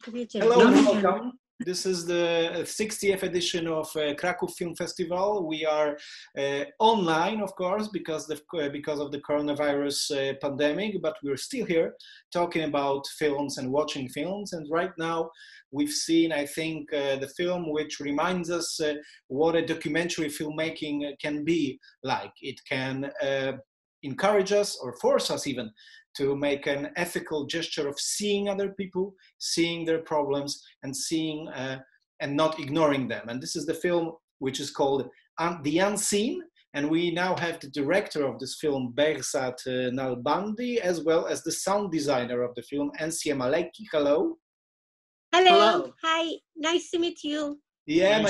Hello and welcome. This is the 60th edition of Kraków Film Festival. We are online, of course, because of the coronavirus pandemic, but we're still here talking about films and watching films. And right now we've seen, I think, the film which reminds us what a documentary filmmaking can be like. It can encourage us or force us even to make an ethical gesture of seeing other people, seeing their problems, and seeing and not ignoring them. And this is the film which is called The Unseen. And we now have the director of this film, Behzad Nalbandi, as well as the sound designer of the film, Ensieh Maleki. Hello. Hello. Hi. Nice to meet you. Yeah,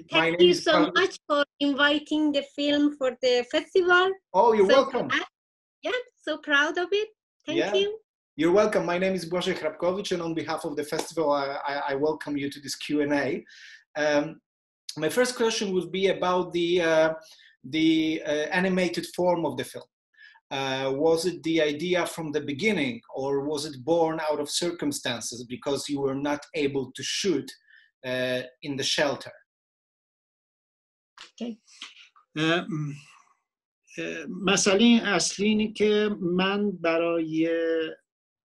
Thank you so much for inviting the film for the festival. Oh, you're welcome. Yeah, so proud of it. Thank you. You're welcome. My name is Błażej, Hrapkowicz, and on behalf of the festival, I welcome you to this Q&A. My first question would be about the animated form of the film. Was it the idea from the beginning, or was it born out of circumstances because you were not able to shoot in the shelter? Okay. مسئله اصلی اینه که من برای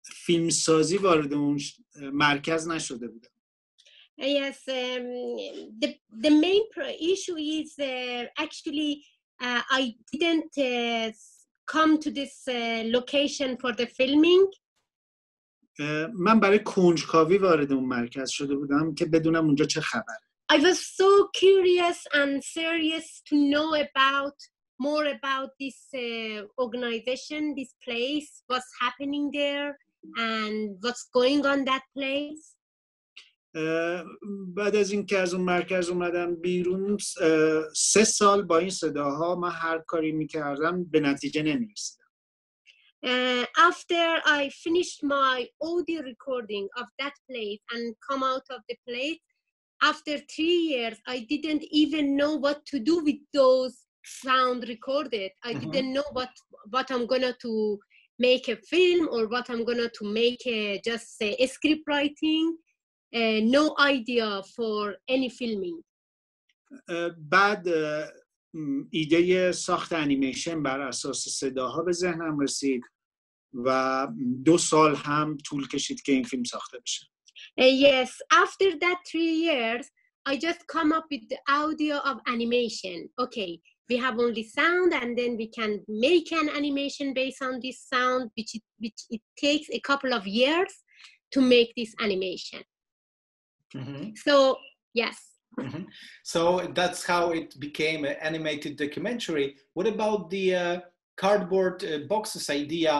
فیلمسازی وارد اون مرکز نشده بودم. Yes, the main issue is actually I didn't come to this location for the filming. من برای کنجکاوی وارد اون مرکز شده بودم که بدونم اونجا چه خبره. I was so curious and serious to know more about this organization, this place, what's happening there, and what's going on that place. بعد از این که از اون مرکز اومدم بیرون 3 سال با این صداها من هر کاری میکردم به نتیجه نمیرسیدم. After I finished my audio recording of that place and come out of the place, after 3 years, I didn't even know what to do with those sound recorded. I didn't know what I'm gonna to make a film or what I'm gonna to make just a script writing. No idea for any filming. بعد ایده ساخت انیمیشن بر اساس صداها به ذهنم رسید و 2 سال هم طول کشید که این فیلم ساخته بشه. Yes, after that 3 years, I just come up with the audio of animation. Okay, we have only sound, and then we can make an animation based on this sound, which it takes a couple of years to make this animation. So, yes. So that's how it became an animated documentary. What about the cardboard boxes idea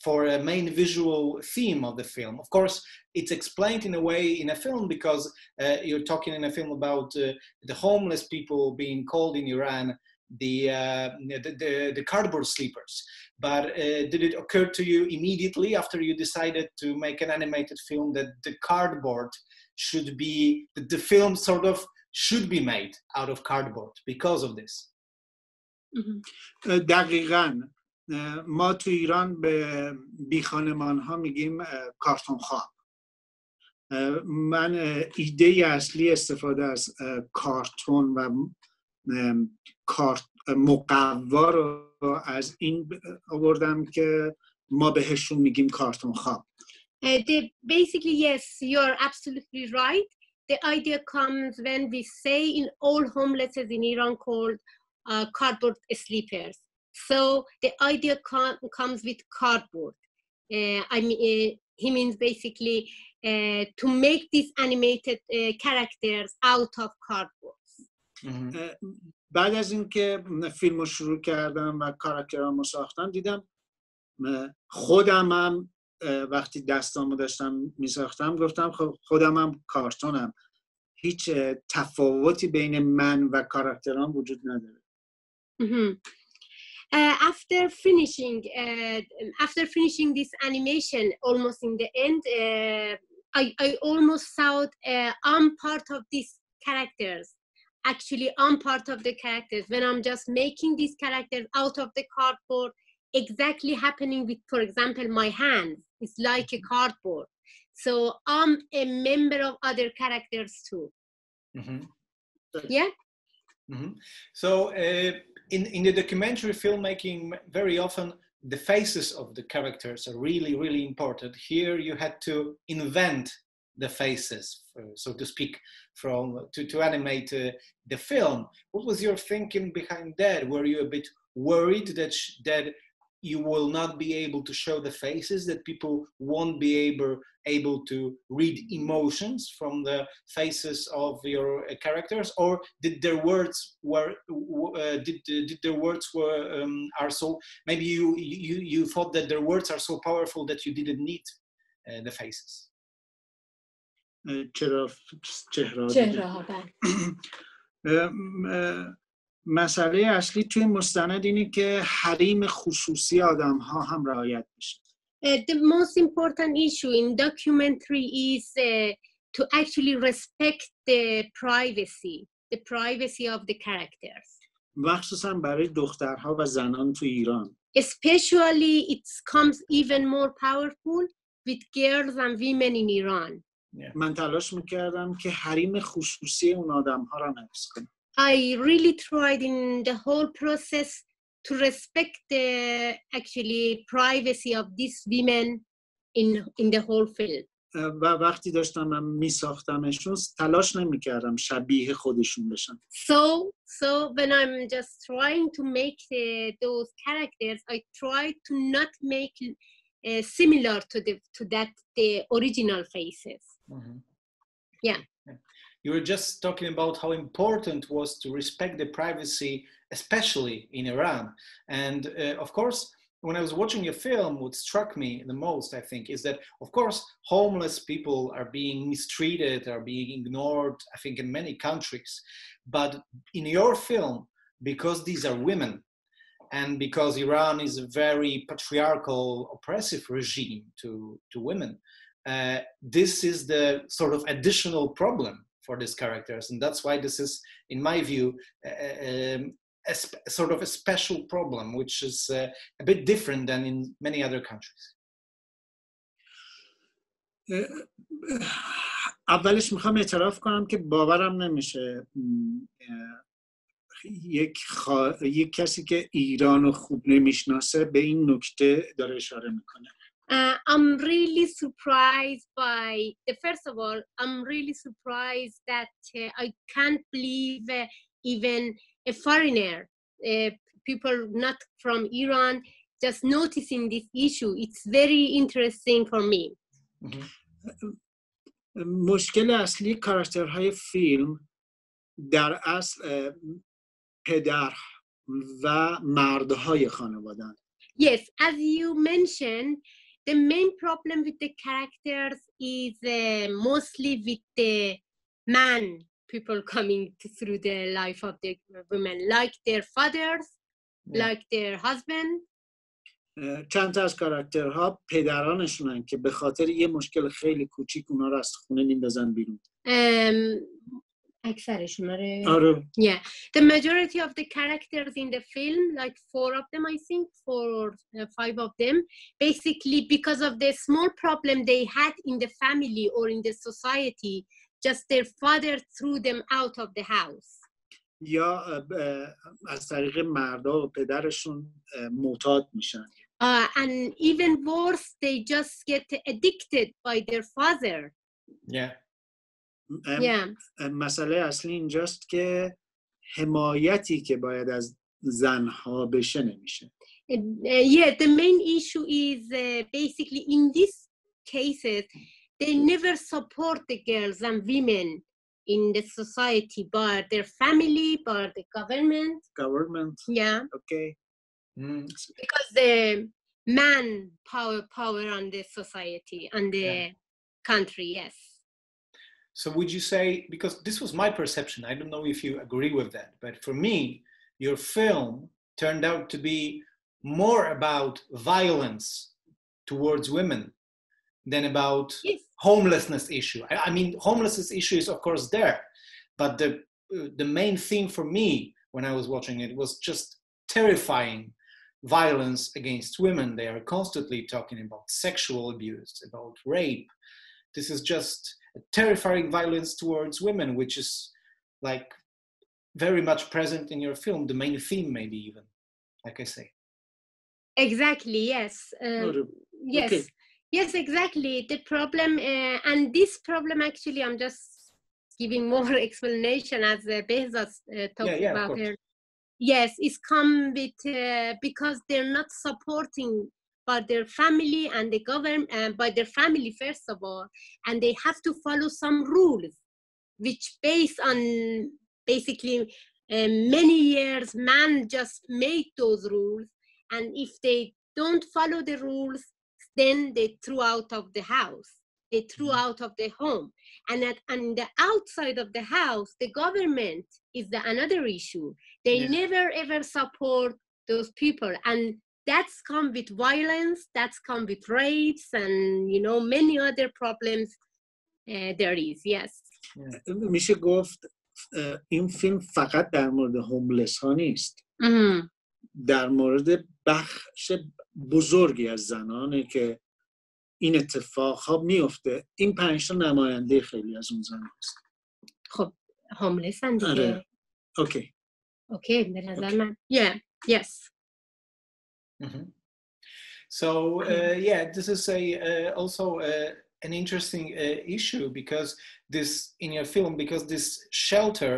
for a main visual theme of the film? Of course, it's explained in a way in a film because you're talking in a film about the homeless people being called in Iran the cardboard sleepers. But did it occur to you immediately after you decided to make an animated film that the cardboard should be, that the film sort of should be made out of cardboard because of this? دقیقاً. ما تو ایران به بیخانمان ها میگیم کارتون خواب. من ایده اصلی استفاده از کارتون و مقوا رو از این آوردم که ما بهشون میگیم کارتون خواب. Basically, yes, you're absolutely right. The idea comes when we say in all homelesses in Iran called cardboard sleepers. So the idea comes with cardboard. He means basically to make these animated characters out of cardboard. بعد از اینکه فیلمو شروع کردم و کاراکترامو ساختم دیدم خودم هم وقتی دستامو داشتم میساختم گفتم خودم هم کارتونم، هیچ تفاوتی بین من و کاراکترام وجود نداره. After finishing this animation, almost in the end, I almost thought I'm part of these characters. Actually, I'm part of the characters. When I'm just making these characters out of the cardboard, exactly happening with, for example, my hands. It's like a cardboard. So I'm a member of other characters too. Mm-hmm. Yeah. Mm-hmm. So in the documentary filmmaking, very often the faces of the characters are really, really important. Here you had to invent the faces, so to speak, to animate the film. What was your thinking behind that? Were you a bit worried that you will not be able to show the faces, that people won't be able to read emotions from the faces of your characters, or did their words are so, maybe you thought that their words are so powerful that you didn't need the faces? مسئله اصلی توی مستند اینه که حریم خصوصی آدم ها هم رعایت بشه. The most important issue in documentary is to actually respect the privacy of the characters. مخصوصا برای دخترها و زنان تو ایران. Especially it comes even more powerful with girls and women in Iran. من تلاش میکردم که حریم خصوصی اون آدم ها را حفظ کنم. I really tried in the whole process to respect the actually privacy of these women in the whole film. و وقتی داشتم من میساختمشون تلاش نمیکردم شبیه خودشون بشن. So when I'm just trying to make those characters, I try to not make similar to the original faces. Mm-hmm. Yeah. You were just talking about how important it was to respect the privacy, especially in Iran. And of course, when I was watching your film, what struck me the most, I think, is that, of course, homeless people are being mistreated, are being ignored, I think, in many countries. But in your film, because these are women, and because Iran is a very patriarchal, oppressive regime to women, this is the sort of additional problem for these characters, and that's why this is, in my view, a sort of a special problem, which is a bit different than in many other countries. اولش میخوام اعتراف کنم که باورم نمیشه یک کسی که ایرانو خوب نمیشناسه به این نکته داره اشاره میکنه. I'm really surprised first of all, I'm really surprised that I can't believe even a foreigner, people not from Iran, just noticing this issue. It's very interesting for me. مشکل اصلی کاراکترهای فیلم در اصل پدر و مردهای خانواده‌اند. Yes, as you mentioned, the main problem with the characters is mostly with the man, people coming through the life of the women, like their fathers, like their husband. چند تا از کاراکترها پدرانشونن که به خاطر یه مشکل خیلی کوچیک اونا رو از خونه میندازن بیرون. Yeah, the majority of the characters in the film, like 4 of them, I think, 4 or 5 of them, basically because of the small problem they had in the family or in the society, just their father threw them out of the house. یا از طریق مردا و پدرشون معتاد میشن. And even worse, they just get addicted by their father. Yeah. مسئله اصلی اینجاست که حمایتی که باید از زنها بشه نمیشه. Yeah, the main issue is basically in these cases, they never support the girls and women in the society, by their family, by the government. Government. Yeah. Okay. Because the man power on the society and the country, yes. So would you say, because this was my perception, I don't know if you agree with that, but for me, your film turned out to be more about violence towards women than about homelessness issue. I mean, homelessness issue is of course there, but the main thing for me when I was watching it was just terrifying violence against women. They are constantly talking about sexual abuse, about rape, this is just a terrifying violence towards women, which is like very much present in your film, the main theme maybe even, like I say. Exactly, yes. Yes, okay. Yes, exactly. The problem, and this problem actually, I'm just giving more explanation as Behzad talked about her. Yes, it's come with, because they're not supporting by their family and the government, by their family first of all, and they have to follow some rules, which based on basically many years, man just made those rules, and if they don't follow the rules, then they threw out of the house, they threw out of the home, and on the outside of the house, the government is another issue. They never ever support those people, and that's come with violence, that's come with rapes, and you know many other problems there is. Yes. میشه گفت این فیلم فقط در مورد هوملس ها نیست، در مورد بخش بزرگی از زنانه که این اتفاق ها میفته. این 5 تا نماینده خیلی از اون زن هست. خب هوملس هم دیگه. اوکی. اوکی به نظر من. Yeah. Yes. So yeah, this is also an interesting issue, because this in your film, because this shelter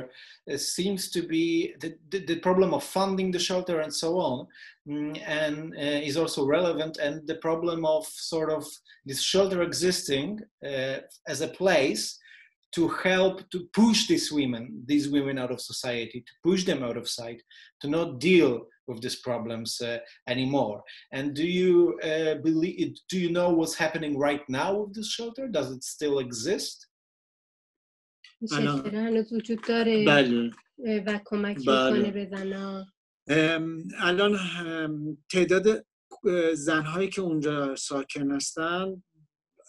seems to be the problem of funding the shelter and so on, and is also relevant, and the problem of sort of this shelter existing as a place to help to push these women out of society, to push them out of sight, to not deal with these problems anymore. And do you know what's happening right now with this shelter? Does it still exist? شلتر هنوز وجود داره. بله. و کمک میکنه به زنها. الان تعداد زنهایی که اونجا ساکن هستن،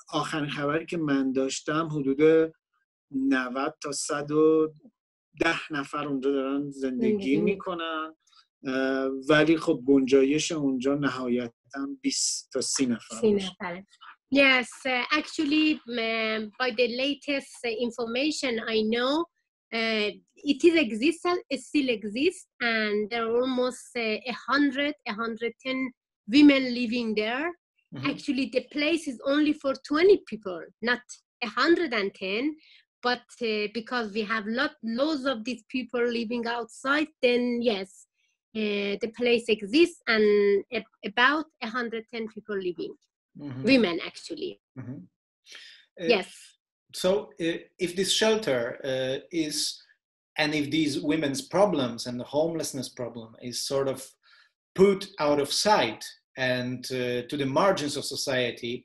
آخرین خبری که من داشتم حدود 90 تا 110 نفر اونجا دارن زندگی میکنن، ولی خب گنجایش اونجا نهایتاً 20 تا 30 نفر. 30 نفر. Yes, actually, by the latest information I know, it still exists, and there are almost 110 women living there. Actually, the place is only for 20 people, not 110. But because we have loads of these people living outside, then yes, the place exists, and about 110 people living. Women actually. Yes. So if this shelter and if these women's problems and the homelessness problem is sort of put out of sight and to the margins of society,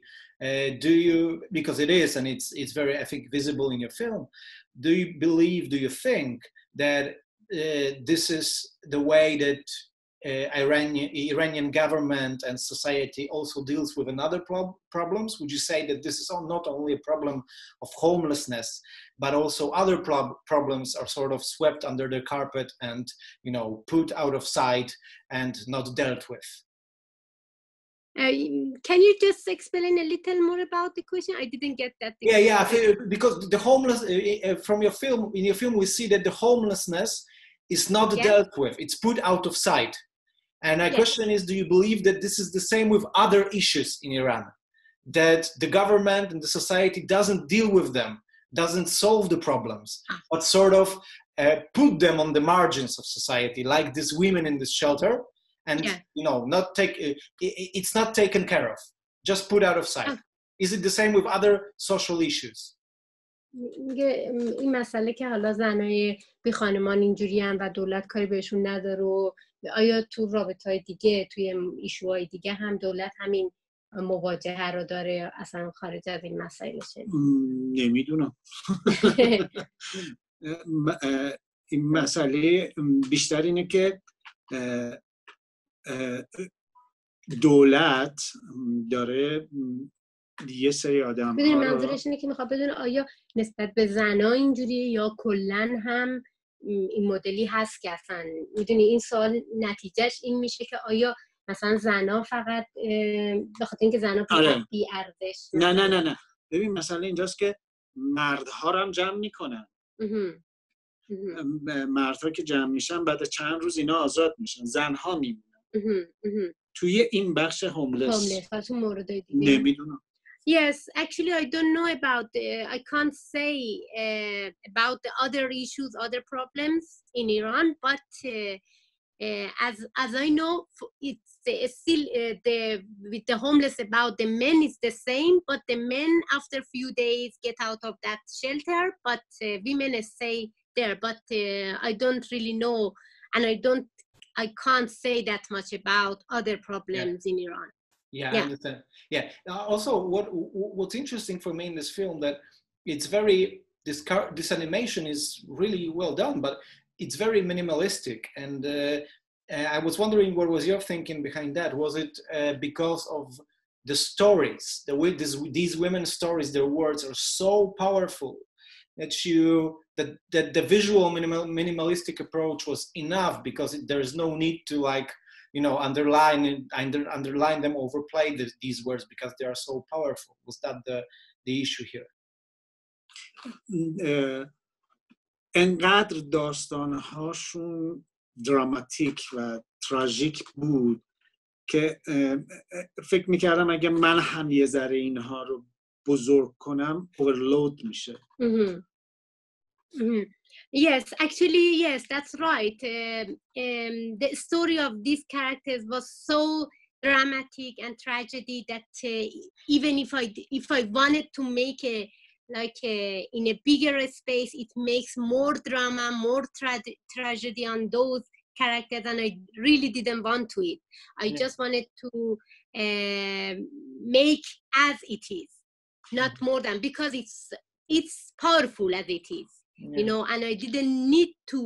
do you, because it is, and it's very, I think, visible in your film, do you think that this is the way that Iranian government and society also deals with another problems? Would you say that this is not only a problem of homelessness, but also other problems are sort of swept under the carpet and, you know, put out of sight and not dealt with? Can you just explain a little more about the question? I didn't get that. Yeah, because the homeless, from your film, in your film, we see that the homelessness is not dealt with. It's put out of sight. And my question is, do you believe that this is the same with other issues in Iran? That the government and the society doesn't deal with them, doesn't solve the problems, but sort of put them on the margins of society, like these women in this shelter, and you know, it's not taken care of, just put out of sight. Is it the same with other social issues? این مسئله که حالا زنای بی خانمان اینجوری هم و دولت کاری بهشون نداره، و آیا تو رابطه‌های دیگه، توی ایشوهای دیگه هم دولت همین مواجهه رو داره، اصلا خارج از این مسائلشه؟ نمیدونم. این مسئله بیشتر اینه که دولت داره یه سری آدم ها رو، منظورش اینه که میخواد بدونه آیا نسبت به زنا اینجوریه یا کلن هم این مدلی هست که اصلا میدونی این سوال نتیجهش این میشه که آیا مثلا زنا فقط بخاطر اینکه زنا بی ارزش؟ نه ببین مسئله اینجاست که مردها رو هم جمع میکنن. مردها که جمع میشن بعد چند روز اینا آزاد میشن، زنها میمونن توی این بخش هوملس. نمیدونم. Yes, actually, I don't know about I can't say about the other issues, other problems in Iran, but as I know, it's still with the homeless about the men is the same, but the men after few days get out of that shelter, but women stay there. But I don't really know, and I can't say that much about other problems in Iran. Yeah, I understand. Yeah. Also, what's interesting for me in this film that it's very this animation is really well done, but it's very minimalistic. And I was wondering, what was your thinking behind that? Was it because of the stories, the way these women's stories, their words are so powerful that that the visual minimalistic approach was enough because there is no need to underline them, overplay these words because they are so powerful. Was that the issue here? انقدر داستانهاشون دراماتیک و تراژیک بود که فکر میکردم اگه من هم یه ذره اینها رو بزرگ کنم اوورلود میشه. Yes, actually, yes, that's right. The story of these characters was so dramatic and tragedy that even if I wanted to make in a bigger space, it makes more drama, more tragedy on those characters, and I really didn't want to it. I just wanted to make as it is, not more than, because it's powerful as it is. You know, and I didn't need to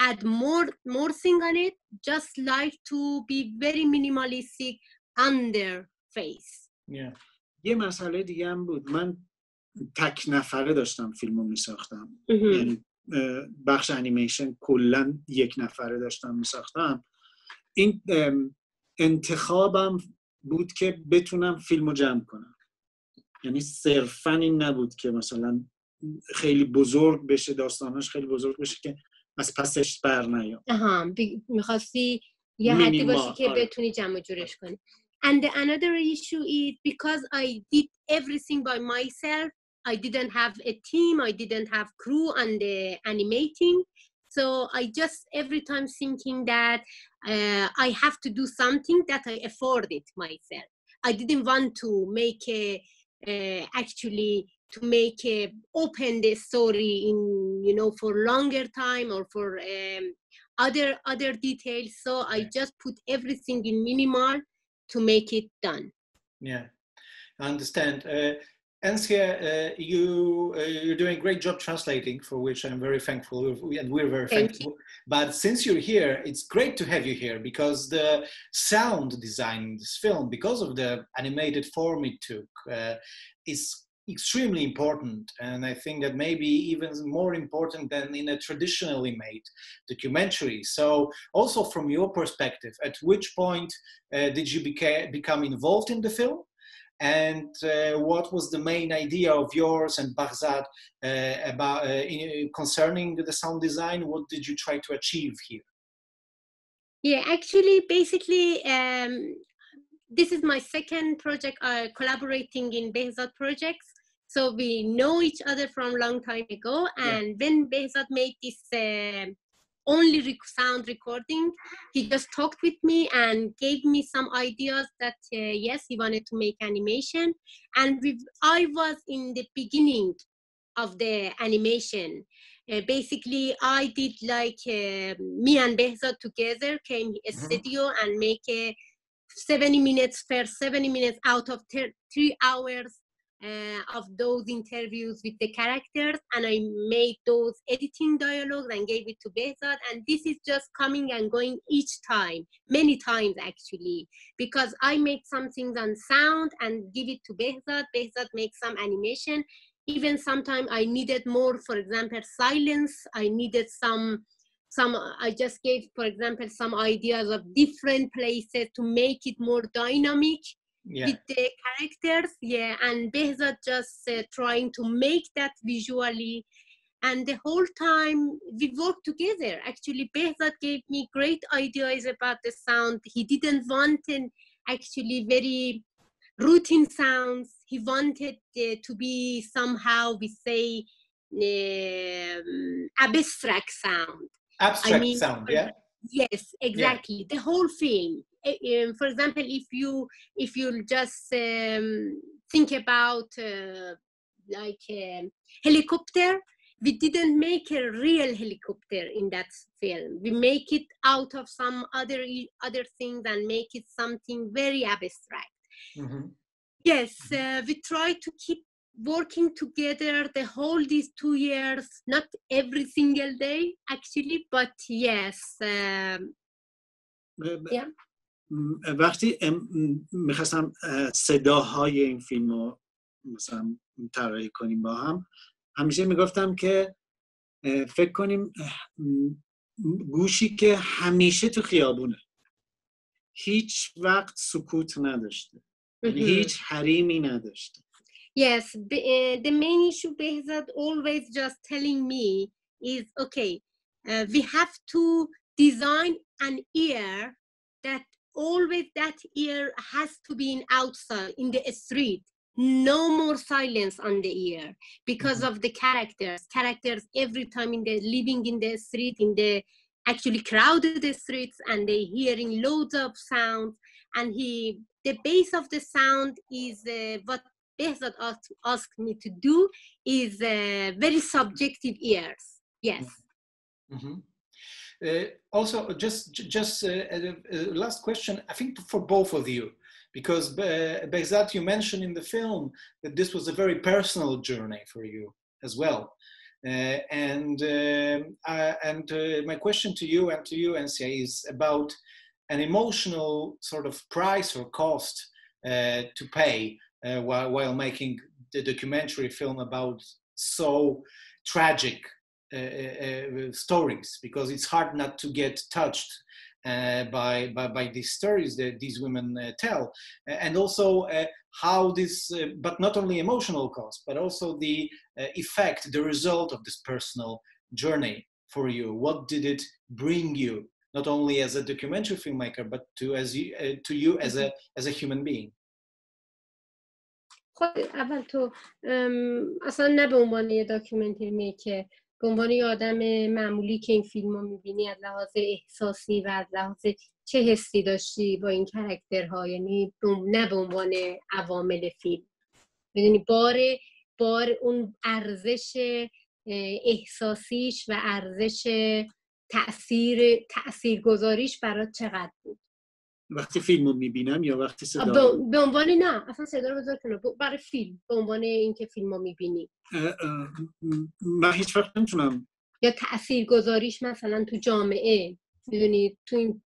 add more thing on it, just like to be very minimalistic on their face. یه مسئله دیگه هم بود. من تک نفره داشتم فیلمو میساختم. یعنی بخش انیمیشن کلا یک نفره داشتم میساختم. این انتخابم بود که بتونم فیلمو جمع کنم. یعنی صرفاً این نبود که مثلا خیلی بزرگ بشه، داستانش خیلی بزرگ بشه که از پسش بر نیام. می‌خواستی یه حدی باشه که بتونی جمع جورش کنی. And another issue is because I did everything by myself, I didn't have a team, I didn't have crew on the animating. So I just every time thinking that I have to do something that I afford it myself. I didn't want to make open the story in, you know, for longer time or for other details. So I just put everything in minimal to make it done. Yeah, I understand. Ensieh, you're doing a great job translating, for which I'm very thankful, and we're very thankful. But since you're here, it's great to have you here because the sound design in this film, because of the animated form it took, is extremely important, and I think that maybe even more important than in a traditionally made documentary. So also from your perspective, at which point did you become involved in the film? And what was the main idea of yours and Behzad about concerning the sound design? What did you try to achieve here? Yeah, actually, basically, this is my second project collaborating in Behzad projects. So we know each other from a long time ago. And when Behzad made this only sound recording, he just talked with me and gave me some ideas that, yes, he wanted to make animation. And I was in the beginning of the animation. Basically, I did like me and Behzad together came a studio and make 70 minutes out of 3 hours of those interviews with the characters, and I made those editing dialogues and gave it to Behzad, and this is just coming and going each time, many times actually, because I make some things on sound and give it to Behzad. Behzad makes some animation. Even sometimes I needed more, for example, silence. I needed some I just gave, for example, some ideas of different places to make it more dynamic. with the characters, and Behzad just trying to make that visually. And the whole time we worked together. Actually, Behzad gave me great ideas about the sound. He didn't want actually very routine sounds. He wanted to be somehow, we say, abstract sound. Abstract sound, yeah? Yes, exactly. The whole film. For example, if you just think about like a helicopter, we didn't make a real helicopter in that film. We make it out of some other things and make it something very abstract. Mm-hmm. Yes, we try to keep working together the whole these 2 years, not every single day actually, but yes. وقتی میخواستم صداهای این فیلم رو مثلا طراحی کنیم با هم، همیشه میگفتم که فکر کنیم گوشی که همیشه تو خیابونه، هیچ وقت سکوت نداشته، هیچ حریمی نداشته. Yes, the main issue Behzad always just telling me is, okay, we have to design an ear that always that ear has to be in outside, in the street. No more silence on the ear because of the characters. Characters every time living in the street, in the actually crowded streets, and they hearing loads of sounds. And the base of the sound is what Behzad asked me to do is very subjective ears. Yes. Mm-hmm. Also, just last question, I think for both of you, because Behzad, you mentioned in the film that this was a very personal journey for you as well. And my question to you and to you, Ensieh, is about an emotional sort of price or cost to pay while making the documentary film about so tragic stories, because it's hard not to get touched by these stories that these women tell, and also how this, but not only emotional cost, but also the effect, the result of this personal journey for you. What did it bring you, not only as a documentary filmmaker, but to you as a human being? اول تو اصلا نه به عنوان یه داکیومنتری میکر، به عنوان یه آدم معمولی که این فیلم رو میبینی، از لحاظ احساسی و از لحاظ چه حسی داشتی با این کرکترها، یعنی نه به عنوان عوامل فیلم، میدونی بار اون ارزش احساسیش و ارزش تأثیرگذاریش برات چقدر بود؟ وقتی فیلم رو میبینم یا وقتی صدا به عنوان نه اصلا صدا رو بذار کنه، برای فیلم، به عنوان اینکه فیلم رو میبینی من هیچ وقت نمیتونم، یا تأثیرگذاریش مثلا تو جامعه، میدونی تو این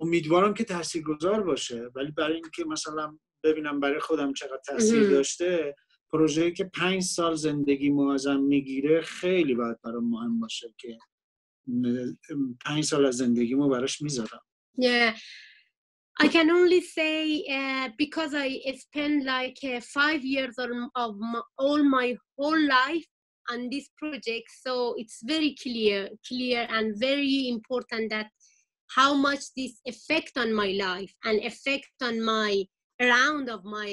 امیدوارم که تاثیرگذار باشه، ولی برای اینکه مثلا ببینم برای خودم چقدر تاثیر داشته، پروژه‌ای که 5 سال زندگیمو ازم میگیره خیلی باید برام مهم باشه که 5 سال از زندگیمو براش میذارم. Yeah, I can only say because I spent like 5 years of all my whole life on this project, so it's very clear and very important that how much this affect on my life and affect on my around of my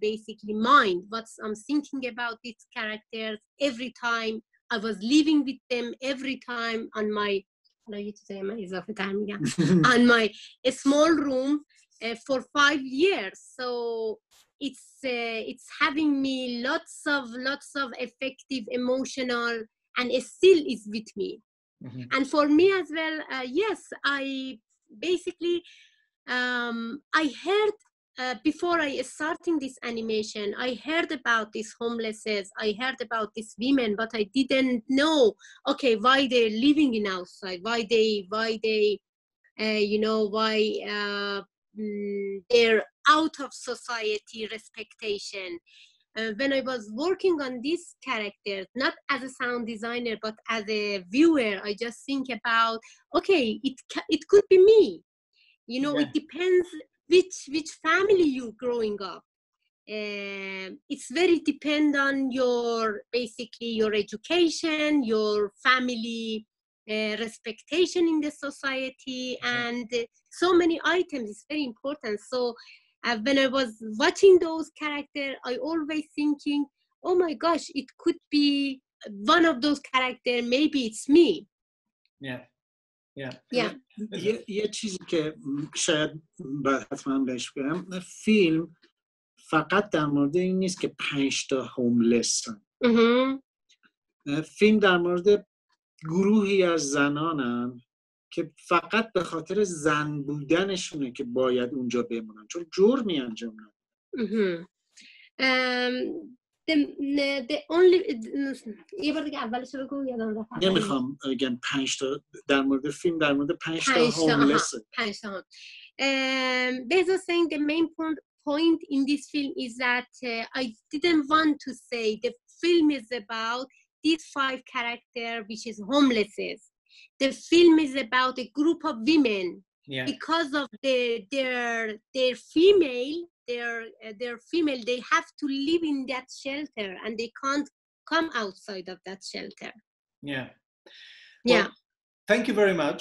basically mind, what I'm thinking about these characters every time I was living with them, every time on my on my small room for 5 years. So it's having me lots of effective, emotional, and it still is with me. Mm-hmm. And for me as well, yes, I basically I heard before I starting this animation, I heard about these homelesses, I heard about these women, but I didn't know, okay, why they're living in outside, why they they're out of society respectation. When I was working on this character, not as a sound designer, but as a viewer, I just think about, okay, it could be me. You know, It depends which family you're growing up. It's very depend on your basically your education, your family respectation in the society, and so many items. It's very important. So when I was watching those characters, I always thinking, oh my gosh, it could be one of those characters. Maybe it's me. Yeah. Yeah. یه چیزی که شاید باید حتما بهش بگم، فیلم فقط در مورد این نیست که 5 تا هوملسن. فیلم در مورد گروهی از زنانن که فقط به خاطر زن بودنشونه که باید اونجا بمونن، چون جرمی انجام ندادن. The only یه بار دیگه اولش رو بگو یادم رفت. نمیخوام بگم 5 تا در مورد فیلم در مورد 5 تا هوملس. 5 تا. Behzad saying the main point in this film is that I didn't want to say the film is about these 5 characters which is homelesses. The film is about a group of women because of their female they have to live in that shelter and they can't come outside of that shelter. Well, thank you very much.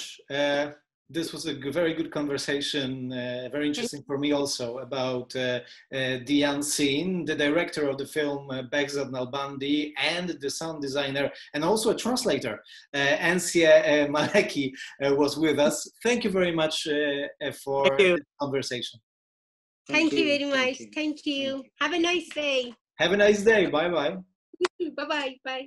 This was a very good conversation, very interesting for me also, about the unseen. The director of the film, Behzad Nalbandi, and the sound designer, and also a translator, Ensieh Maleki, was with us. Thank you very much for the conversation. Thank you very much. Thank you. Have a nice day. Have a nice day. Bye-bye. Bye-bye. Bye.